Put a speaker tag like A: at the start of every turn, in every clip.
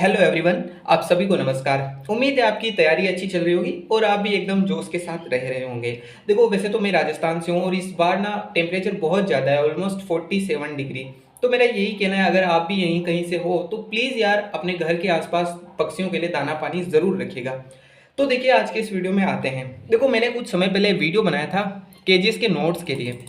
A: Hello everyone, आप सभी को नमस्कार। उम्मीद है आपकी तैयारी अच्छी चल रही होगी और आप भी एकदम जोश के साथ रह रहे होंगे। देखो, वैसे तो मैं राजस्थान से हूँ और इस बार ना टेम्परेचर बहुत ज़्यादा है, ऑलमोस्ट 47 डिग्री। तो मेरा यही कहना है, अगर आप भी यहीं कहीं से हो तो प्लीज़ यार अपने घर के आसपास पक्षियों के लिए दाना पानी ज़रूर रखिएगा। तो देखिए, आज के इस वीडियो में आते हैं। देखो, मैंने कुछ समय पहले वीडियो बनाया था केजीएस के नोट्स के लिए,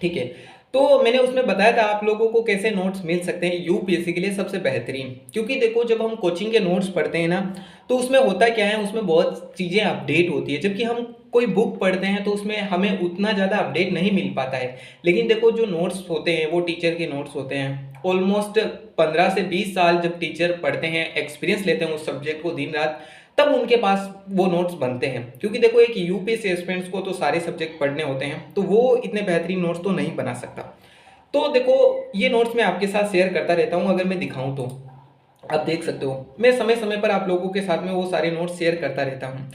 A: ठीक है। तो मैंने उसमें बताया था आप लोगों को कैसे नोट्स मिल सकते हैं यूपीएससी के लिए सबसे बेहतरीन। क्योंकि देखो, जब हम कोचिंग के नोट्स पढ़ते हैं ना, तो उसमें होता क्या है, उसमें बहुत चीज़ें अपडेट होती है। जबकि हम कोई बुक पढ़ते हैं तो उसमें हमें उतना ज़्यादा अपडेट नहीं मिल पाता है। लेकिन देखो, जो नोट्स होते हैं वो टीचर के नोट्स होते हैं। ऑलमोस्ट 15 से 20 साल जब टीचर पढ़ते हैं, एक्सपीरियंस लेते हैं उस सब्जेक्ट को दिन रात, तब उनके पास वो नोट्स बनते हैं। क्योंकि देखो, एक यूपीएससी एस्पिरेंट्स को तो सारे सब्जेक्ट पढ़ने होते हैं, तो वो इतने बेहतरीन नोट्स तो नहीं बना सकता। तो देखो, ये नोट्स मैं आपके साथ शेयर करता रहता हूँ। अगर मैं दिखाऊं तो आप देख सकते हो, मैं समय समय पर आप लोगों के साथ में वो सारे नोट्स शेयर करता रहता हूँ।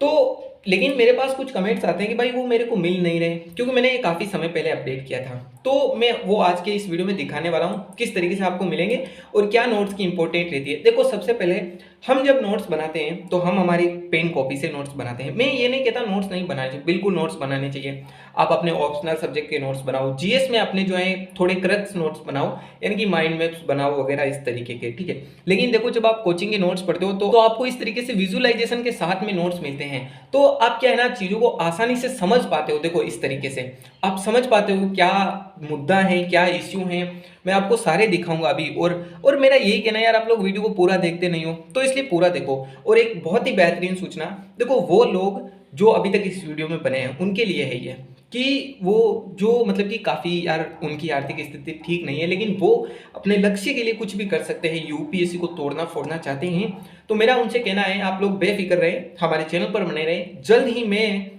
A: तो लेकिन मेरे पास कुछ कमेंट्स आते हैं कि भाई वो मेरे को मिल नहीं रहे, क्योंकि मैंने ये काफ़ी समय पहले अपडेट किया था। तो मैं वो आज के इस वीडियो में दिखाने वाला हूँ किस तरीके से आपको मिलेंगे और क्या नोट्स की इंपॉर्टेंट रहती है। देखो, सबसे पहले हम जब नोट्स बनाते हैं तो हम हमारी पेन कॉपी से नोट्स बनाते हैं। मैं ये नहीं कहता नोट्स नहीं बनाने चाहिए, बिल्कुल नोट्स बनाने चाहिए। आप अपने ऑप्शनल सब्जेक्ट के नोट्स बनाओ, जीएस में अपने जो है थोड़े क्रक्स नोट्स बनाओ, यानी कि माइंड मैप्स बनाओ वगैरह इस तरीके के, ठीक है। लेकिन देखो, जब आप कोचिंग के नोट्स पढ़ते हो तो आपको इस तरीके से विजुअलाइजेशन के साथ में नोट्स मिलते हैं। तो आप क्या है ना, चीज़ों को आसानी से समझ पाते हो। देखो, इस तरीके से आप समझ पाते हो क्या मुद्दा है, क्या इश्यू है। मैं आपको सारे दिखाऊंगा अभी। और मेरा यही कहना है यार, आप लोग वीडियो को पूरा देखते नहीं हो तो इसलिए पूरा देखो। और एक बहुत ही बेहतरीन सूचना, देखो वो लोग जो अभी तक इस वीडियो में बने हैं उनके लिए है ये, कि वो जो मतलब कि काफ़ी यार उनकी आर्थिक स्थिति ठीक नहीं है, लेकिन वो अपने लक्ष्य के लिए कुछ भी कर सकते हैं, यूपीएससी को तोड़ना फोड़ना चाहते हैं। तो मेरा उनसे कहना है, आप लोग बेफिक्र रहे, हमारे चैनल पर बने रहे। जल्द ही मैं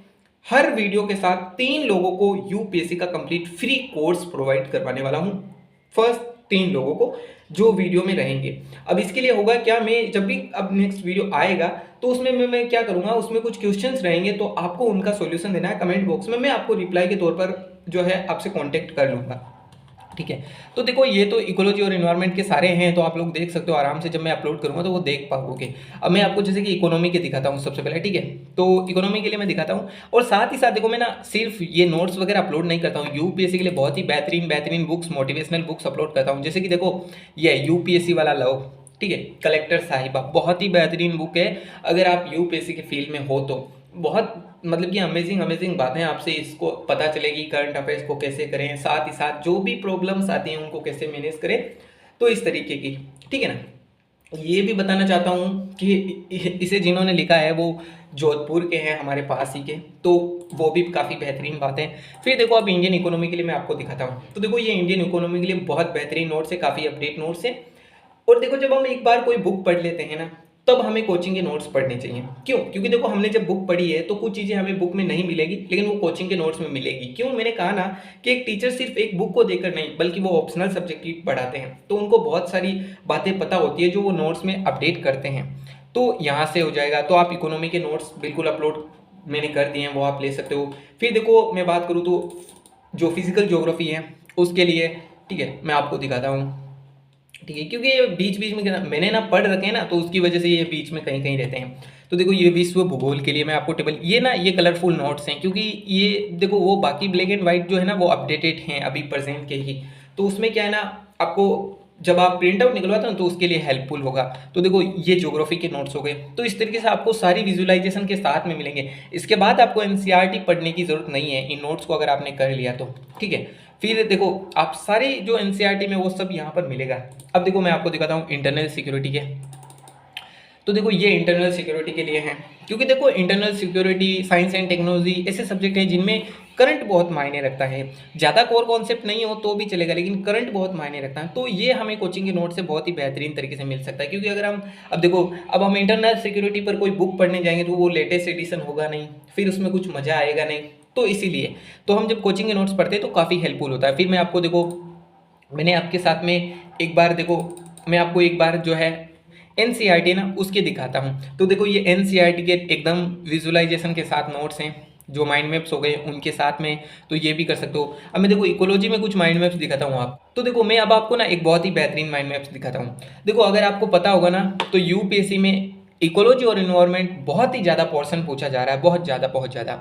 A: हर वीडियो के साथ 3 लोगों को यूपीएससी का कंप्लीट फ्री कोर्स प्रोवाइड करवाने वाला हूं। फर्स्ट 3 लोगों को जो वीडियो में रहेंगे। अब इसके लिए होगा क्या, मैं जब भी अब नेक्स्ट वीडियो आएगा तो उसमें मैं क्या करूंगा, उसमें कुछ क्वेश्चंस रहेंगे, तो आपको उनका सॉल्यूशन देना है कमेंट बॉक्स में। मैं आपको रिप्लाई के तौर पर जो है आपसे कांटेक्ट कर लूंगा, ठीक है। तो देखो, ये तो इकोलॉजी और इन्वायरमेंट के सारे हैं, तो आप लोग देख सकते हो आराम से। जब मैं अपलोड करूंगा तो वो देख पाओगे। अब मैं आपको जैसे कि इकोनॉमी के दिखाता हूँ सबसे पहले, ठीक है। तो इकोनॉमी के लिए मैं दिखाता हूँ, और साथ ही साथ देखो, मैं ना सिर्फ ये नोट्स वगैरह अपलोड नहीं करता हूँ, यूपीएससी के लिए बहुत ही बेहतरीन बेहतरीन बुक्स, मोटिवेशनल बुक्स अपलोड करता हूँ। जैसे कि देखो, ये यूपीएससी वाला लव, ठीक है, कलेक्टर साहिबा, बहुत ही बेहतरीन बुक है। अगर आप यूपीएससी के फील्ड में हो तो बहुत मतलब कि अमेजिंग अमेजिंग बातें आपसे इसको पता चलेगी, करंट अफेयर्स को कैसे करें, साथ ही साथ जो भी प्रॉब्लम्स आती हैं उनको कैसे मैनेज करें, तो इस तरीके की, ठीक है ना। ये भी बताना चाहता हूँ कि इसे जिन्होंने लिखा है वो जोधपुर के हैं, हमारे पास ही के, तो वो भी काफ़ी बेहतरीन बात है। फिर देखो, अब इंडियन इकोनॉमी के लिए मैं आपको दिखाता हूँ। तो देखो, ये इंडियन इकोनॉमी के लिए बहुत बेहतरीन नोट्स है, काफ़ी अपडेट नोट्स है। और देखो, जब हम एक बार कोई बुक पढ़ लेते हैं ना, तब हमें कोचिंग के नोट्स पढ़ने चाहिए। क्यों? क्योंकि देखो, हमने जब बुक पढ़ी है तो कुछ चीज़ें हमें बुक में नहीं मिलेगी, लेकिन वो कोचिंग के नोट्स में मिलेगी। क्यों? मैंने कहा ना कि एक टीचर सिर्फ एक बुक को देकर नहीं, बल्कि वो ऑप्शनल सब्जेक्ट भी पढ़ाते हैं, तो उनको बहुत सारी बातें पता होती है जो वो नोट्स में अपडेट करते हैं। तो यहाँ से हो जाएगा। तो आप इकोनॉमी के नोट्स बिल्कुल अपलोड मैंने कर दिए हैं, वो आप ले सकते हो। फिर देखो, मैं बात करूँ तो जो फिजिकल ज्योग्राफी है उसके लिए, ठीक है, मैं आपको दिखाता हूँ, ठीक है। क्योंकि ये बीच बीच में मैंने ना पढ़ रखे हैं ना, तो उसकी वजह से ये बीच में कहीं कहीं रहते हैं। तो देखो, ये विश्व भूगोल के लिए मैं आपको टेबल, ये ना ये कलरफुल नोट्स हैं, क्योंकि ये देखो, वो बाकी ब्लैक एंड वाइट जो है ना वो अपडेटेड हैं अभी प्रेजेंट के ही। तो उसमें क्या है ना, आपको जब आप प्रिंट आउट निकलवाते हो तो उसके लिए हेल्पफुल होगा। तो देखो, ये ज्योग्राफी के नोट्स हो गए। तो इस तरीके से आपको सारी विजुअलाइजेशन के साथ में मिलेंगे। इसके बाद आपको एनसीईआरटी पढ़ने की जरूरत नहीं है इन नोट्स को अगर आपने कर लिया तो, ठीक है। फिर देखो, आप सारे जो एनसीईआरटी में वो सब यहाँ पर मिलेगा। अब देखो, मैं आपको दिखाता हूँ इंटरनल सिक्योरिटी के। तो देखो, ये इंटरनल सिक्योरिटी के लिए हैं, क्योंकि देखो, internal security, science and technology ऐसे सब्जेक्ट हैं जिनमें करंट बहुत मायने रखता है। ज़्यादा कोर कॉन्सेप्ट नहीं हो तो भी चलेगा, लेकिन करंट बहुत मायने रखता है। तो ये हमें कोचिंग के नोट से बहुत ही बेहतरीन तरीके से मिल सकता है। क्योंकि अगर हम अब देखो, अब हम इंटरनल सिक्योरिटी पर कोई बुक पढ़ने जाएंगे तो वो लेटेस्ट एडिशन होगा नहीं, फिर उसमें कुछ मज़ा आएगा नहीं। तो इसीलिए तो हम जब कोचिंग के नोट्स पढ़ते हैं तो काफ़ी हेल्पफुल होता है। फिर मैं आपको देखो, मैंने आपके साथ में एक बार देखो, मैं आपको एक बार जो है एनसीईआरटी ना उसके दिखाता हूँ। तो देखो, ये एनसीईआरटी के एकदम विजुअलाइजेशन के साथ नोट्स हैं, जो माइंड मैप्स हो गए उनके साथ में, तो ये भी कर सकते हो। अब मैं देखो इकोलॉजी में कुछ माइंड मैप्स दिखाता हूँ आप, तो देखो मैं अब आपको ना एक बहुत ही बेहतरीन माइंड मैप्स दिखाता हूँ। देखो अगर आपको पता होगा ना, तो यूपीएससी में इकोलॉजी और इन्वायरमेंट बहुत ही ज़्यादा पोर्शन पूछा जा रहा है, बहुत ज़्यादा।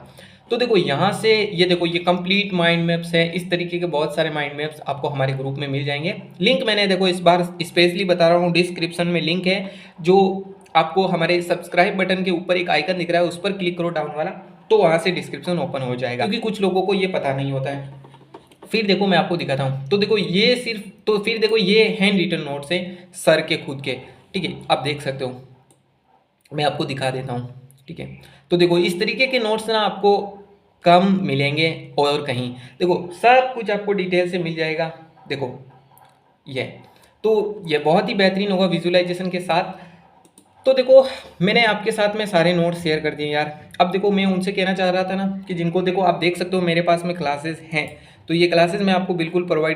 A: तो देखो यहाँ से ये देखो ये कंप्लीट माइंड मैप्स है, इस तरीके के बहुत सारे माइंड मैप्स आपको हमारे ग्रुप में मिल जाएंगे। लिंक मैंने देखो इस बार स्पेशली बता रहा हूँ, डिस्क्रिप्शन में लिंक है, जो आपको हमारे सब्सक्राइब बटन के ऊपर एक आइकन दिख रहा है, उस पर क्लिक करो डाउन वाला, तो वहाँ से डिस्क्रिप्शन ओपन हो जाएगा, क्योंकि कुछ लोगों को ये पता नहीं होता है। फिर देखो मैं आपको दिखाता हूँ, तो देखो ये सिर्फ, तो फिर देखो ये हैंड रिटन नोट्स है सर के खुद के, ठीक है, आप देख सकते हो, मैं आपको दिखा देता हूँ, ठीक है। तो देखो इस तरीके के नोट्स ना आपको कम मिलेंगे और कहीं, देखो सब कुछ आपको डिटेल से मिल जाएगा। देखो ये, तो ये बहुत ही बेहतरीन होगा विजुअलाइजेशन के साथ। तो देखो मैंने आपके साथ में सारे नोट्स शेयर कर दिए यार। अब देखो मैं उनसे कहना चाह रहा था ना कि जिनको देखो आप देख सकते हो मेरे पास में क्लासेस हैं, तो ये क्लासेस मैं आपको बिल्कुल प्रोवाइड